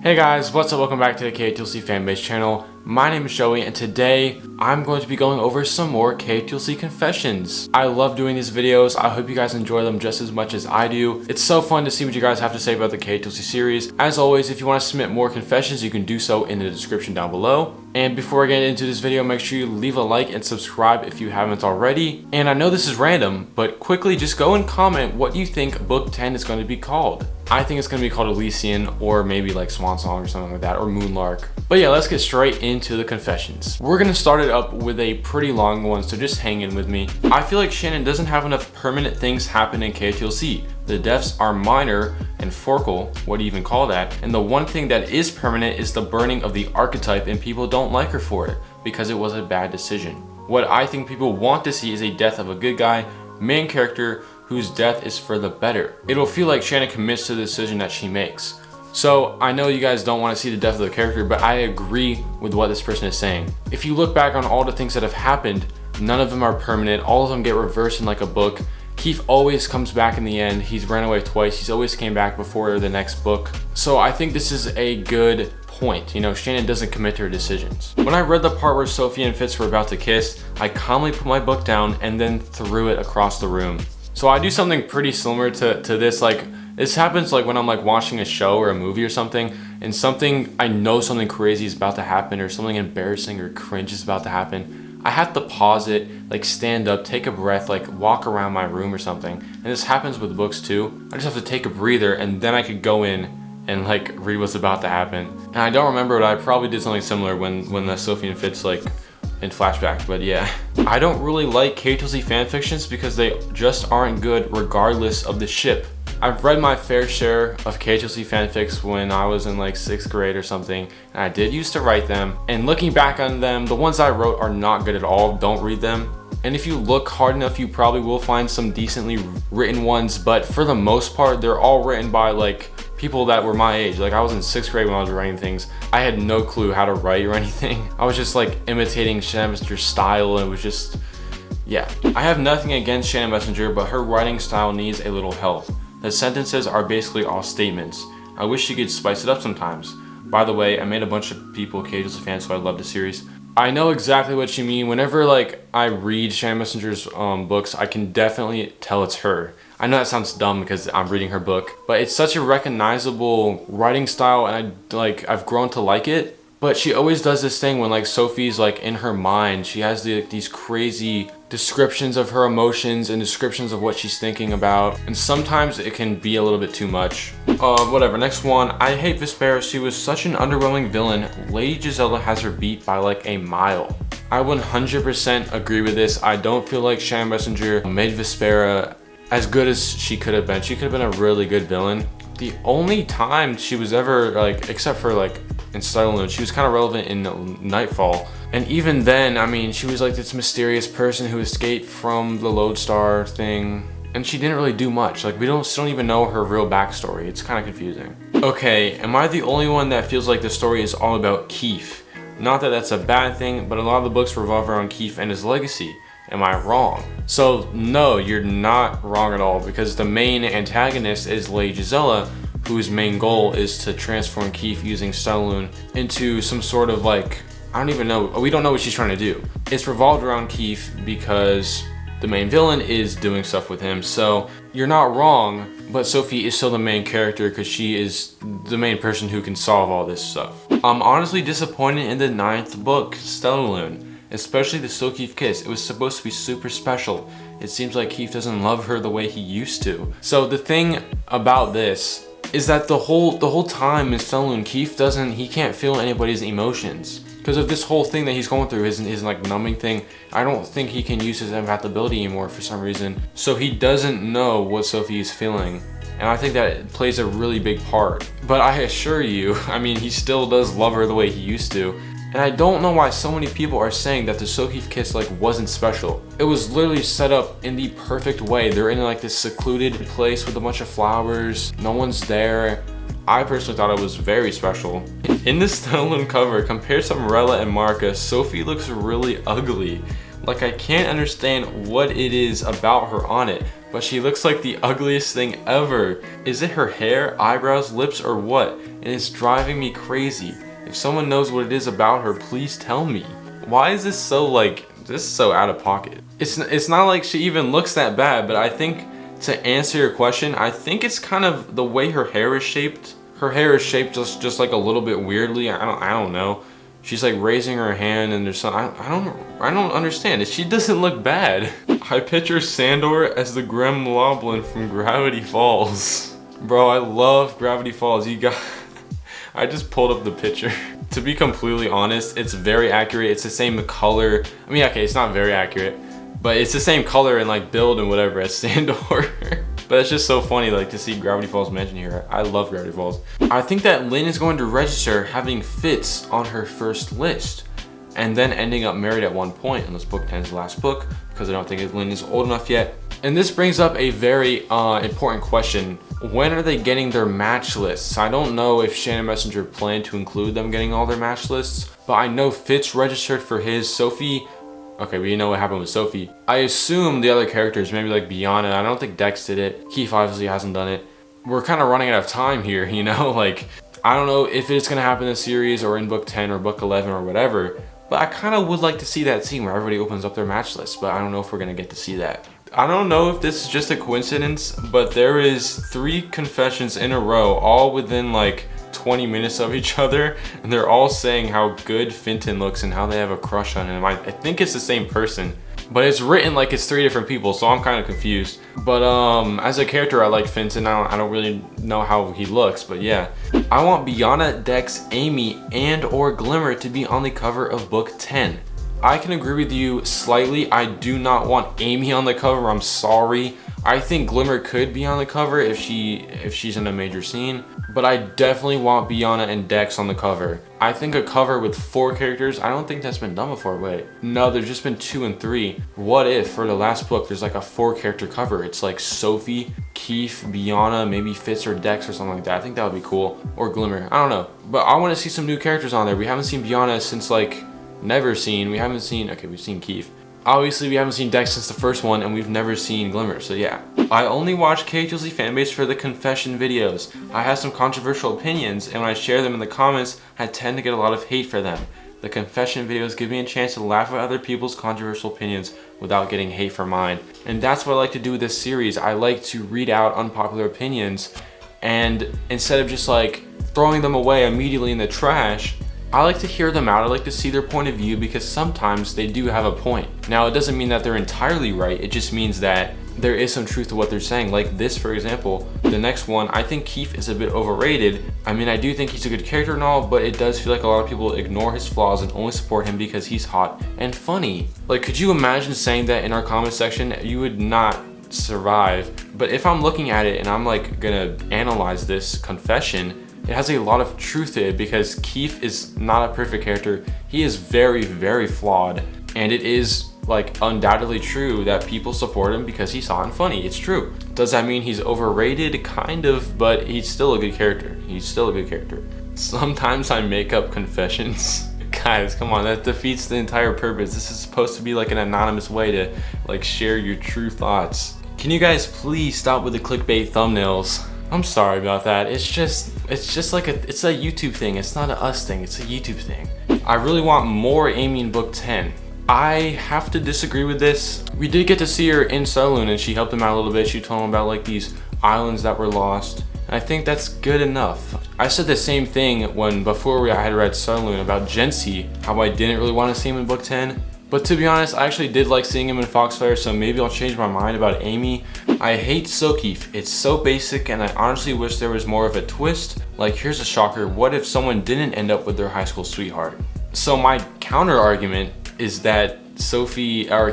Hey guys, what's up? Welcome back to the KotLC Fanbase channel. My name is Joey and today I'm going to be going over some more KotLC confessions. I love doing these videos. I hope you guys enjoy them just as much as I do. It's so fun to see what you guys have to say about the KotLC series. As always, if you want to submit more confessions, you can do so in the description down below. And before I get into this video, make sure you leave a like and subscribe if you haven't already. And I know this is random, but quickly just go and comment what you think book 10 is going to be called. I think it's going to be called Elysian, or maybe like Swan Song or something like that, or Moonlark. But yeah, let's get straight into the confessions. We're going to start it up with a pretty long one, so just hang in with me. I feel like Shannon doesn't have enough permanent things happen in KotLC. The deaths are minor and forkal, what do you even call that? And the one thing that is permanent is the burning of the archetype, and people don't like her for it because it was a bad decision. What I think people want to see is a death of a good guy, main character, whose death is for the better. It'll feel like Shannon commits to the decision that she makes. So I know you guys don't want to see the death of the character, but I agree with what this person is saying. If you look back on all the things that have happened, none of them are permanent. All of them get reversed in like a book. Keith always comes back in the end. He's ran away twice. He's always came back before the next book. So I think this is a good point. You know, Shannon doesn't commit to her decisions. When I read the part where Sophie and Fitz were about to kiss, I calmly put my book down and then threw it across the room. So I do something pretty similar to this. Like, this happens like when I'm like watching a show or a movie or something, and I know something crazy is about to happen, or something embarrassing or cringe is about to happen. I have to pause it, like stand up, take a breath, like walk around my room or something. And this happens with books too. I just have to take a breather and then I could go in and like read what's about to happen. And I don't remember, but I probably did something similar when the Sophie and Fitz like in flashback, but yeah. I don't really like KotLC fanfictions because they just aren't good regardless of the ship. I've read my fair share of KotLC fanfics when I was in like 6th grade or something, and I did used to write them. And looking back on them, the ones I wrote are not good at all. Don't read them. And if you look hard enough, you probably will find some decently written ones, but for the most part, they're all written by like people that were my age. Like, I was in 6th grade when I was writing things. I had no clue how to write or anything. I was just like imitating Shannon Messenger's style, and it was just, yeah. I have nothing against Shannon Messenger, but her writing style needs a little help. The sentences are basically all statements. I wish she could spice it up sometimes. By the way, I made a bunch of people KotLC fans, so I love the series. I know exactly what you mean. Whenever like I read Shannon Messenger's books, I can definitely tell it's her. I know that sounds dumb because I'm reading her book, but it's such a recognizable writing style, and I've grown to like it. But she always does this thing when like Sophie's like in her mind, she has these crazy descriptions of her emotions and descriptions of what she's thinking about, and sometimes it can be a little bit too much. Whatever, next one. I hate Vespera. She was such an underwhelming villain. Lady Gisela has her beat by like a mile. I 100% agree with this. I don't feel like Shannon Messenger made Vespera as good as she could have been. She could have been a really good villain. The only time she was ever like, except for like in Sutherland, she was kind of relevant in Nightfall. And even then, I mean, she was like this mysterious person who escaped from the Lodestar thing, and she didn't really do much. Like, we still don't even know her real backstory. It's kind of confusing. Okay, am I the only one that feels like the story is all about Keith? Not that that's a bad thing, but a lot of the books revolve around Keith and his legacy. Am I wrong? So no, you're not wrong at all, because the main antagonist is Lady Gisela, whose main goal is to transform Keith using Sutherland into some sort of like, I don't even know, we don't know what she's trying to do. It's revolved around Keith because the main villain is doing stuff with him. So you're not wrong, but Sophie is still the main character because she is the main person who can solve all this stuff. I'm honestly disappointed in the 9th book, Stellarloon. Especially the Still Keith kiss. It was supposed to be super special. It seems like Keith doesn't love her the way he used to. So the thing about this is that the whole time in Stellarloon, Keith can't feel anybody's emotions. Because of this whole thing that he's going through, his like numbing thing, I don't think he can use his empathability anymore for some reason. So he doesn't know what Sophie is feeling. And I think that plays a really big part. But I assure you, I mean, he still does love her the way he used to. And I don't know why so many people are saying that the Sophie kiss like wasn't special. It was literally set up in the perfect way. They're in like this secluded place with a bunch of flowers. No one's there. I personally thought it was very special. In this Stellarloon cover, compared to Morella and Marca, Sophie looks really ugly. Like, I can't understand what it is about her on it. but she looks like the ugliest thing ever. Is it her hair, eyebrows, lips, or what? And it's driving me crazy. If someone knows what it is about her, please tell me. Why is this so this is so out of pocket? It's not like she even looks that bad, but I think to answer your question, I think it's kind of the way her hair is shaped. Her hair is shaped just like a little bit weirdly. I don't know. She's like raising her hand and there's some, I don't understand. She doesn't look bad. I picture Sandor as the Gremlin from Gravity Falls. Bro, I love Gravity Falls. I just pulled up the picture. To be completely honest, it's very accurate. It's the same color. I mean, okay, it's not very accurate, but it's the same color and like build and whatever as Sandor. But it's just so funny like to see Gravity Falls mentioned here. I love Gravity Falls. I think that Lynn is going to register having Fitz on her first list and then ending up married at one point, unless book 10 is the last book, because I don't think Lynn is old enough yet. And this brings up a very important question. When are they getting their match lists? I don't know if Shannon Messenger planned to include them getting all their match lists, but I know Fitz registered for his. Sophie, okay, we know what happened with Sophie. I assume the other characters, maybe like Biana, I don't think Dex did it. Keith obviously hasn't done it. We're kind of running out of time here, you know? Like, I don't know if it's gonna happen in the series or in book 10 or book 11 or whatever, but I kind of would like to see that scene where everybody opens up their match list, but I don't know if we're gonna get to see that. I don't know if this is just a coincidence, but there is 3 confessions in a row, all within like 20 minutes of each other, and they're all saying how good Finton looks and how they have a crush on him. I think it's the same person, but it's written like it's 3 different people, so I'm kind of confused. But as a character, I like Finton. I don't really know how he looks, but yeah. I want Biana, Dex, Amy, and or Glimmer to be on the cover of book 10. I can agree with you slightly. I do not want Amy on the cover. I'm sorry. I think Glimmer could be on the cover if she's in a major scene, but I definitely want Biana and Dex on the cover. I think a cover with 4 characters, I don't think that's been done before. Wait, no, there's just been 2 and 3. What if for the last book there's like a 4-character cover? It's like Sophie, Keith, Biana, maybe Fitz or Dex or something like that. I think that would be cool. Or Glimmer, I don't know. But I want to see some new characters on there. We haven't seen Biana since like never seen. We haven't seen, okay, we've seen Keith. Obviously, we haven't seen Dex since the first one, and we've never seen Glimmer, so yeah. I only watch KotLC Fanbase for the confession videos. I have some controversial opinions, and when I share them in the comments, I tend to get a lot of hate for them. The confession videos give me a chance to laugh at other people's controversial opinions without getting hate for mine. And that's what I like to do with this series. I like to read out unpopular opinions, and instead of just like throwing them away immediately in the trash, I like to hear them out. I like to see their point of view because sometimes they do have a point. Now, it doesn't mean that they're entirely right. It just means that there is some truth to what they're saying. Like this, for example, the next one, I think Keith is a bit overrated. I mean, I do think he's a good character and all, but it does feel like a lot of people ignore his flaws and only support him because he's hot and funny. Like, could you imagine saying that in our comment section? You would not survive. But if I'm looking at it and I'm like gonna analyze this confession, it has a lot of truth to it because Keith is not a perfect character. He is very, very flawed. And it is like undoubtedly true that people support him because he's hot and funny. It's true. Does that mean he's overrated? Kind of, but he's still a good character. He's still a good character. Sometimes I make up confessions. Guys, come on, that defeats the entire purpose. This is supposed to be like an anonymous way to like share your true thoughts. Can you guys please stop with the clickbait thumbnails? I'm sorry about that. It's just like it's a YouTube thing. It's not a us thing. It's a YouTube thing. I really want more Amy in book 10. I have to disagree with this. We did get to see her in Saloon and she helped him out a little bit. She told him about like these islands that were lost. And I think that's good enough. I said the same thing before I had read Saloon about Jency, how I didn't really want to see him in book 10. But to be honest, I actually did like seeing him in Foxfire, so maybe I'll change my mind about Amy. I hate Sokeef. It's so basic and I honestly wish there was more of a twist. Like, here's a shocker. What if someone didn't end up with their high school sweetheart? So my counter argument is that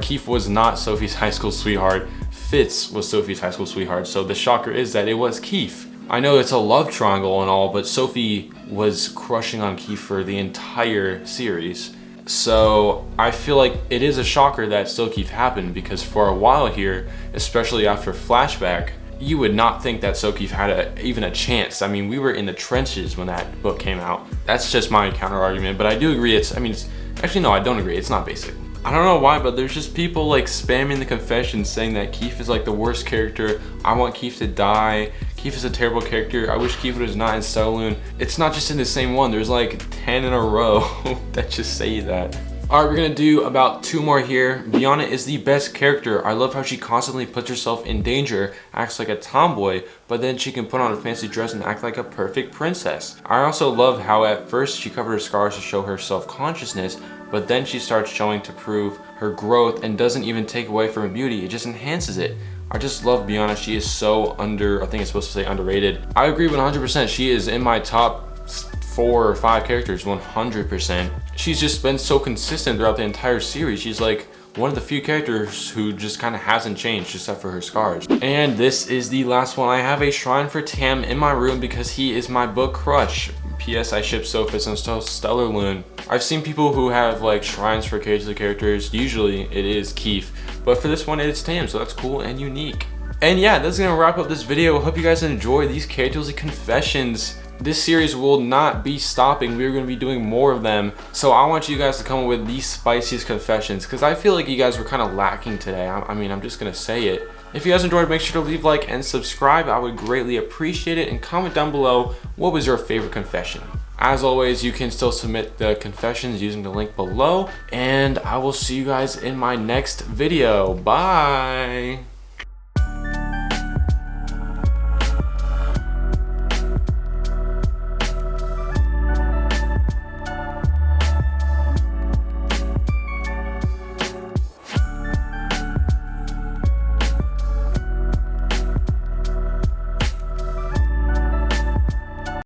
Keith was not Sophie's high school sweetheart. Fitz was Sophie's high school sweetheart. So the shocker is that it was Keith. I know it's a love triangle and all, but Sophie was crushing on Keith for the entire series. So I feel like it is a shocker that Sokeef happened because for a while here, especially after Flashback, you would not think that Sokeef had even a chance. I mean, we were in the trenches when that book came out. That's just my counter argument, but I do agree actually no, I don't agree. It's not basic. I don't know why, but there's just people like spamming the confessions saying that Keith is like the worst character. I want Keith to die. Keith is a terrible character. I wish Keith was not in Saloon. It's not just in the same one. There's like 10 in a row that just say that. Alright, we're gonna do about 2 more here. Bianna is the best character. I love how she constantly puts herself in danger, acts like a tomboy, but then she can put on a fancy dress and act like a perfect princess. I also love how at first she covered her scars to show her self-consciousness, but then she starts showing to prove her growth and doesn't even take away from her beauty, it just enhances it. I just love Bianna. She is so I think it's supposed to say underrated. I agree 100%. She is in my top 4 or 5 characters, 100%. She's just been so consistent throughout the entire series. She's like one of the few characters who just kind of hasn't changed except for her scars. And this is the last one. I have a shrine for Tam in my room because he is my book crush. P.S. I ship Sophus and Stellar Loon. I've seen people who have like shrines for characters. Usually it is Keith, but for this one it's Tam, so that's cool and unique. And yeah, that's gonna wrap up this video. Hope you guys enjoy these KotLC confessions. This series will not be stopping. We're going to be doing more of them. So I want you guys to come up with the spiciest confessions because I feel like you guys were kind of lacking today. I mean, I'm just going to say it. If you guys enjoyed, make sure to leave a like and subscribe. I would greatly appreciate it. And comment down below, what was your favorite confession? As always, you can still submit the confessions using the link below. And I will see you guys in my next video. Bye.